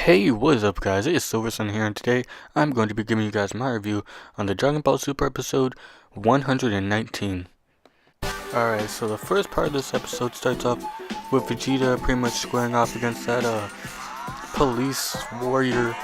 Hey, what is up guys? It is Silversun here, and today I'm going to be giving you guys my review on the Dragon Ball Super episode 119. Alright, so the first part of this episode starts off with Vegeta pretty much squaring off against that police warrior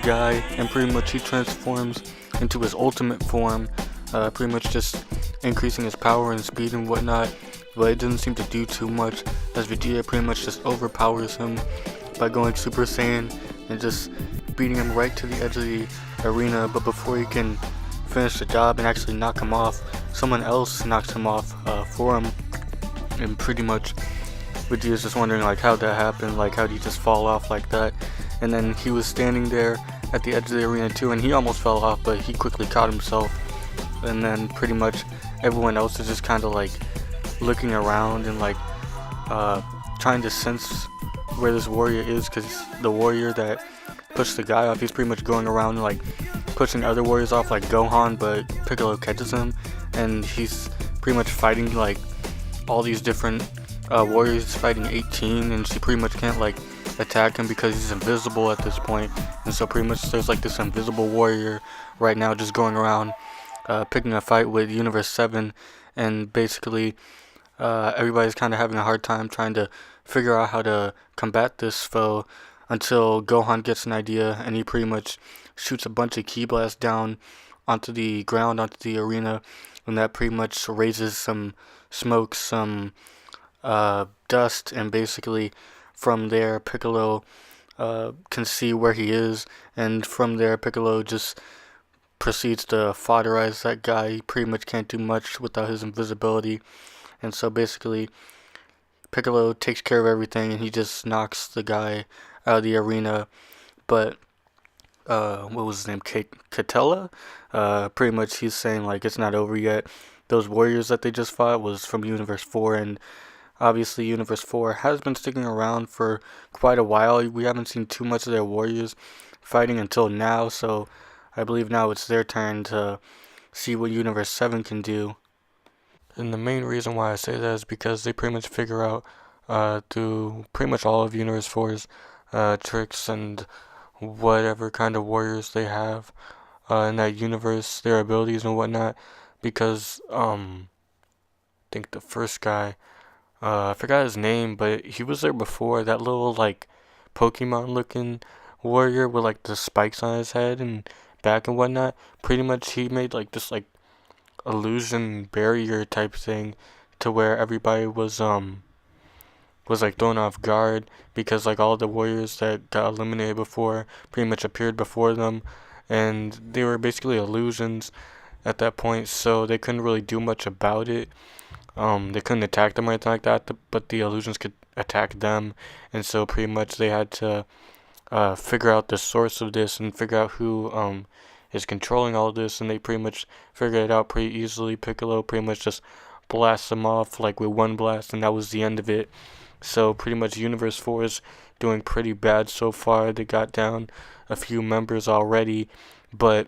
guy, and pretty much he transforms into his ultimate form, pretty much just increasing his power and speed and whatnot, but it doesn't seem to do too much as Vegeta pretty much just overpowers him by going Super Saiyan and just beating him right to the edge of the arena. But before he can finish the job and actually knock him off, someone else knocks him off for him, and pretty much Vegeta's just wondering like how that happened, like how did he just fall off like that. And then he was standing there at the edge of the arena too, and he almost fell off, but he quickly caught himself. And then pretty much everyone else is just kind of like looking around and like trying to sense where this warrior is, because the warrior that pushed the guy off, he's pretty much going around like pushing other warriors off like Gohan, but Piccolo catches him and he's pretty much fighting like all these different warriors. He's fighting 18 and she pretty much can't like attack him because he's invisible at this point. And so pretty much there's like this invisible warrior right now just going around picking a fight with Universe 7, and basically everybody's kind of having a hard time trying to figure out how to combat this foe until Gohan gets an idea, and he pretty much shoots a bunch of ki blasts down onto the ground, onto the arena, and that pretty much raises some smoke, some dust, and basically from there Piccolo can see where he is, and from there Piccolo just proceeds to fodderize that guy. He pretty much can't do much without his invisibility. And so basically, Piccolo takes care of everything, and he just knocks the guy out of the arena. But what was his name? Catella? Pretty much he's saying like it's not over yet. Those warriors that they just fought was from Universe 4, and obviously Universe 4 has been sticking around for quite a while. We haven't seen too much of their warriors fighting until now, so I believe now it's their turn to see what Universe 7 can do. And the main reason why I say that is because they pretty much figure out through pretty much all of Universe 4's tricks and whatever kind of warriors they have in that universe, their abilities and whatnot. Because I think the first guy, I forgot his name, but he was there before. That little like Pokemon looking warrior with like the spikes on his head and back and whatnot. Pretty much he made like this like illusion barrier type thing to where everybody was like thrown off guard, because like all the warriors that got eliminated before pretty much appeared before them, and they were basically illusions at that point, so they couldn't really do much about it. They couldn't attack them or anything like that, but the illusions could attack them, and so pretty much they had to figure out the source of this and figure out who is controlling all this, and they pretty much figured it out pretty easily. Piccolo pretty much just blasts them off like with one blast, and that was the end of it. So pretty much Universe 4 is doing pretty bad so far. They got down a few members already, but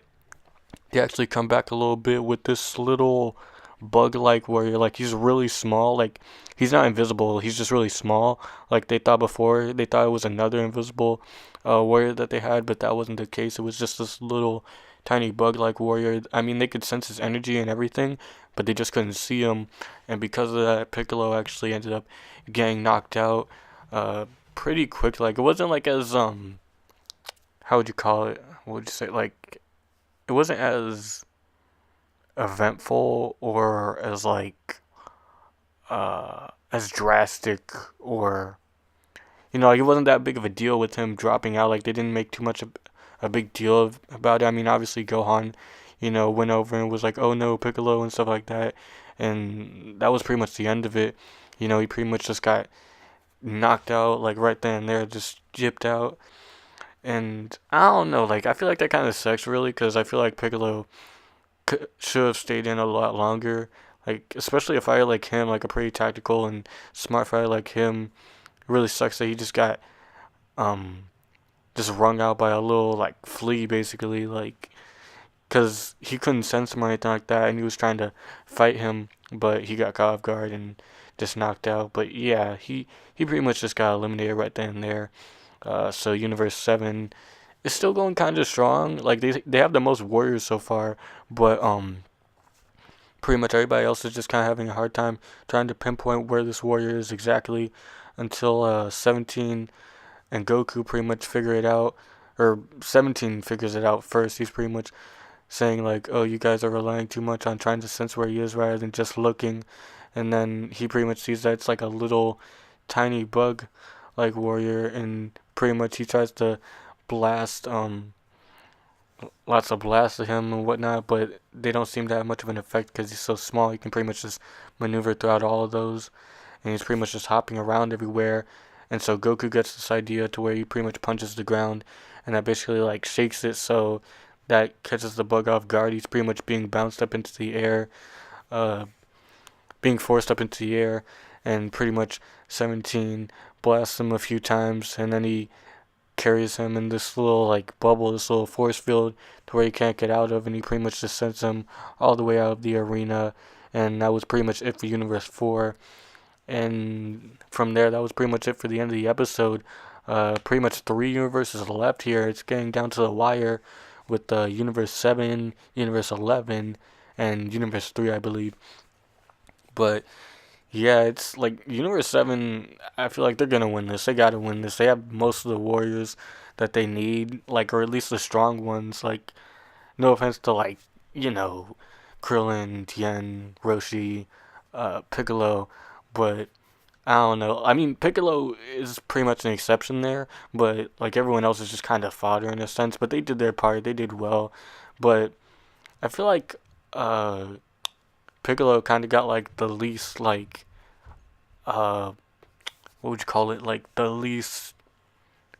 they actually come back a little bit with this little bug-like warrior. Like he's really small. Like he's not invisible. He's just really small. Like they thought before, they thought it was another invisible warrior that they had, but that wasn't the case. It was just this little tiny bug-like warrior. I mean, they could sense his energy and everything, but they just couldn't see him. And because of that, Piccolo actually ended up getting knocked out pretty quick. Like it wasn't like as how would you call it? What would you say? Like it wasn't as eventful or as like as drastic, or like it wasn't that big of a deal with him dropping out. Like they didn't make too much of a big deal about it. I mean, obviously Gohan, went over and was like, "Oh no, Piccolo," and stuff like that, and that was pretty much the end of it. He pretty much just got knocked out like right then and there, just gypped out. And I don't know, like I feel like that kind of sucks really, because I feel like Piccolo should have stayed in a lot longer. Like especially a fighter like him, like a pretty tactical and smart fighter like him. It really sucks that he just got um just wrung out by a little like flea basically, like because he couldn't sense him or anything like that, and he was trying to fight him, but he got caught off guard and just knocked out. But yeah, he pretty much just got eliminated right then and there. So Universe 7 is still going kind of strong. Like they have the most warriors so far, but pretty much everybody else is just kind of having a hard time trying to pinpoint where this warrior is exactly until 17 and Goku pretty much figure it out, or 17 figures it out first. He's pretty much saying like, "Oh, you guys are relying too much on trying to sense where he is rather than just looking," and then he pretty much sees that it's like a little tiny bug like warrior, and pretty much he tries to blast lots of blasts at him and whatnot, but they don't seem to have much of an effect because he's so small. He can pretty much just maneuver throughout all of those, and he's pretty much just hopping around everywhere. And so Goku gets this idea to where he pretty much punches the ground, and that basically like shakes it so that catches the bug off guard. He's pretty much being bounced up into the air, uh, being forced up into the air, and pretty much 17 blasts him a few times, and then he carries him in this little like bubble, this little force field to where he can't get out of, and he pretty much just sends him all the way out of the arena. And that was pretty much it for Universe 4. And from there, that was pretty much it for the end of the episode. Pretty much 3 universes left here. It's getting down to the wire with Universe 7, Universe 11, and Universe 3, I believe. But yeah, it's like Universe 7, I feel like they're going to win this. They got to win this. They have most of the warriors that they need, like, or at least the strong ones. Like, no offense to, like, you know, Krillin, Tien, Roshi, Piccolo, but I don't know. I mean, Piccolo is pretty much an exception there, but, like, everyone else is just kind of fodder in a sense. But they did their part. They did well. But I feel like uh, Piccolo kind of got, like, the least, like, uh, what would you call it? Like the least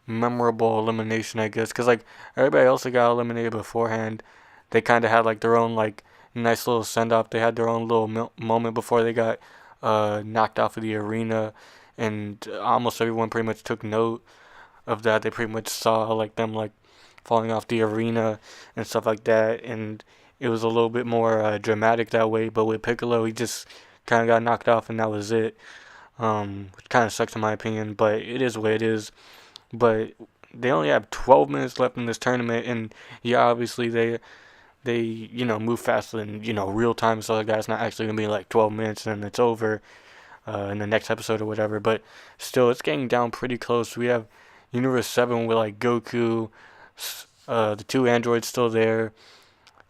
memorable elimination, I guess, because like everybody else that got eliminated beforehand, they kind of had like their own like nice little send off. They had their own little moment before they got knocked off of the arena, and almost everyone pretty much took note of that. They pretty much saw like them like falling off the arena and stuff like that, and it was a little bit more dramatic that way. But with Piccolo, he just kind of got knocked off, and that was it. Which kind of sucks in my opinion, but it is what it is. But they only have 12 minutes left in this tournament, and yeah, obviously they move faster than real time, so the guy's not actually gonna be like 12 minutes and it's over in the next episode or whatever. But still, it's getting down pretty close. We have Universe 7 with like Goku, the two androids still there,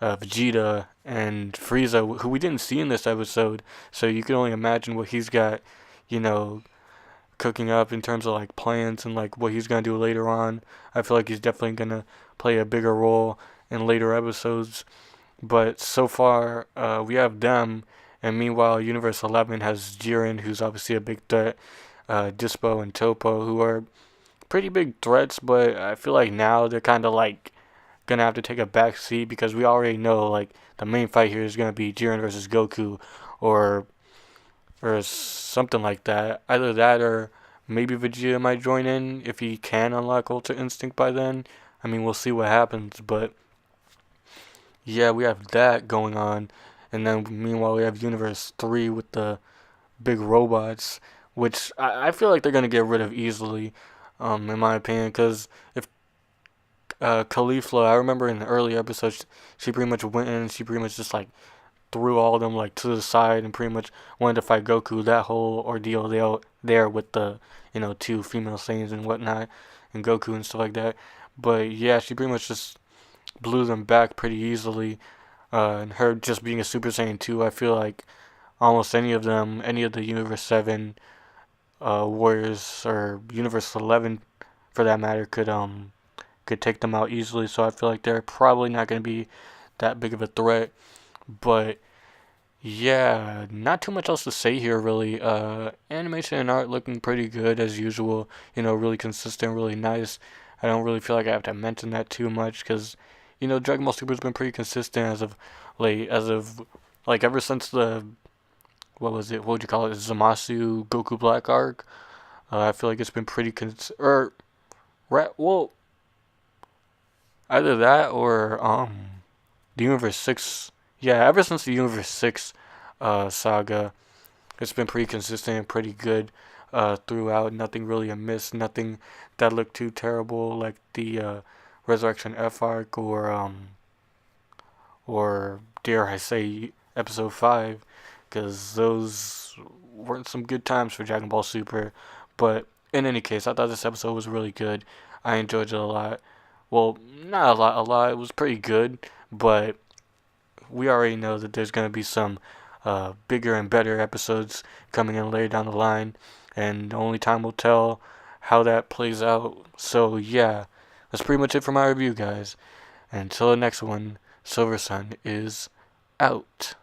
Vegeta and Frieza, who we didn't see in this episode, so you can only imagine what he's got, you know, cooking up in terms of like plans and like what he's gonna do later on. I feel like he's definitely gonna play a bigger role in later episodes. But so far, we have them, and meanwhile, Universe 11 has Jiren, who's obviously a big threat, Dispo and Topo, who are pretty big threats, but I feel like now they're kind of like gonna have to take a back seat because we already know like the main fight here is gonna be Jiren versus Goku, or something like that. Either that or maybe Vegeta might join in if he can unlock Ultra Instinct by then. I mean, we'll see what happens, but yeah, we have that going on. And then meanwhile, we have Universe 3 with the big robots, which I feel like they're going to get rid of easily, in my opinion, because if Caulifla, I remember in the early episodes, she pretty much went in and she pretty much just like threw all of them like to the side and pretty much wanted to fight Goku. That whole ordeal there with the two female Saiyans and whatnot, and Goku and stuff like that. But yeah, she pretty much just blew them back pretty easily. And her just being a Super Saiyan 2, I feel like almost any of them, any of the Universe 7 warriors or Universe 11 for that matter, could take them out easily. So I feel like they're probably not going to be that big of a threat. But yeah, not too much else to say here really. Animation and art looking pretty good as usual. Really consistent, really nice. I don't really feel like I have to mention that too much because Dragon Ball Super's been pretty consistent as of late, like ever since the what was it? What would you call it? Zamasu Goku Black arc. I feel like it's been pretty well, either that or the Universe 6. Yeah, ever since the Universe 6 saga, it's been pretty consistent and pretty good. throughout. Nothing really amiss. Nothing that looked too terrible, like the Resurrection F arc or dare I say episode 5, because those weren't some good times for Dragon Ball Super. But in any case, I thought this episode was really good. I enjoyed it a lot. Well, not a lot. It was pretty good, but we already know that there's going to be some bigger and better episodes coming in later down the line, and only time will tell how that plays out. So yeah, that's pretty much it for my review, guys. Until the next one, Silver Sun is out.